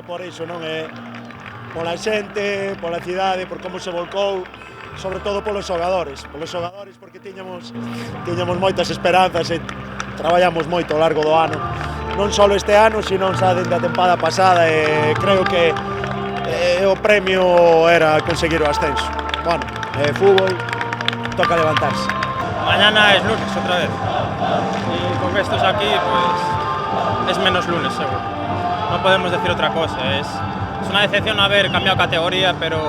por iso, non é pola xente, pola cidade, por como se volcou, sobre todo polos xogadores, porque tiñamos moitas esperanzas e traballamos moito ao largo do ano, non só este ano, sino xa dende a tempada pasada, e creo que o premio era conseguir o ascenso. Bueno, fútbol, toca levantarse. Mañana es lunes otra vez y con estos aquí pues es menos lunes seguro. No podemos decir otra cosa, es una decepción haber cambiado categoría, pero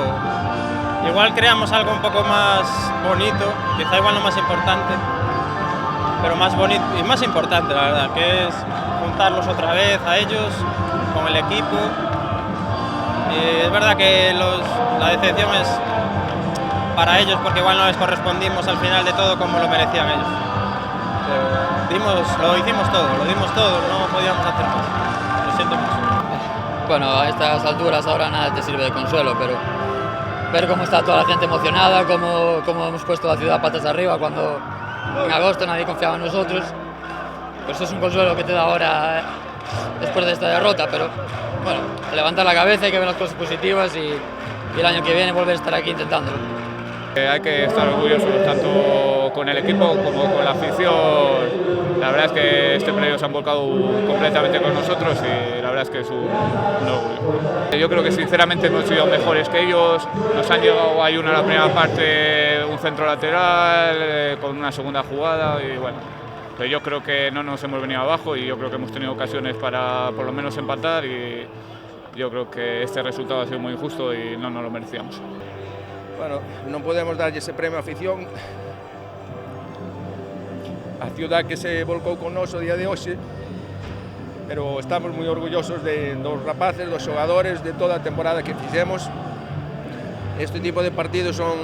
igual creamos algo un poco más bonito, quizá igual no más importante, pero más bonito y más importante la verdad, que es juntarlos otra vez a ellos con el equipo. Y es verdad que la decepción es para ellos porque igual no les correspondimos al final de todo como lo merecían ellos. Lo hicimos todo, no podíamos hacer más. Lo siento mucho. Bueno, a estas alturas ahora nada te sirve de consuelo, pero ver cómo está toda la gente emocionada, cómo hemos puesto la ciudad patas arriba cuando en agosto nadie confiaba en nosotros, pues es un consuelo que te da ahora después de esta derrota, pero bueno, levantar la cabeza, hay que ver las cosas positivas y el año que viene volver a estar aquí intentándolo. Hay que estar orgullosos tanto con el equipo como con la afición. La verdad es que este playoff se han volcado completamente con nosotros y la verdad es que es un orgullo. Yo creo que sinceramente hemos sido mejores que ellos. Nos han llegado ahí una la primera parte, un centro lateral con una segunda jugada y bueno. Pero yo creo que no nos hemos venido abajo y yo creo que hemos tenido ocasiones para por lo menos empatar y yo creo que este resultado ha sido muy injusto y no nos lo merecíamos. Bueno, non podemos darlle ese premio á afición, a ciudad que se volcou con nos o día de hoxe, pero estamos moi orgullosos dos rapaces, dos xogadores, de toda a temporada que fixemos. Este tipo de partidos son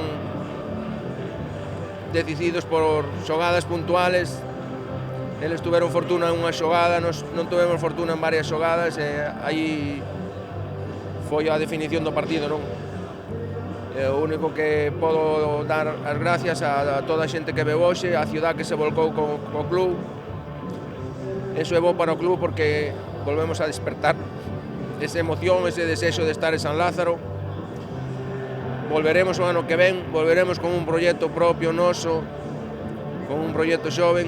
decididos por xogadas puntuales. Eles tuveron fortuna en unha xogada, nos non tuvemos fortuna en varias xogadas, e aí foi a definición do partido, non? O único que podo dar as gracias a toda a xente que veu hoxe, a ciudad que se volcou co club. Eso é bo para o club porque volvemos a despertar esa emoción, ese desexo de estar en San Lázaro. Volveremos o ano que ven, volveremos con un proxecto propio noso, con un proxecto xoven.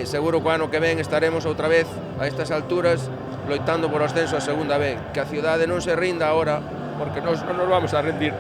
Seguro que o ano que ven estaremos outra vez a estas alturas loitando por o ascenso a segunda vez. Que a ciudade non se rinda agora, porque non nos vamos a rendir.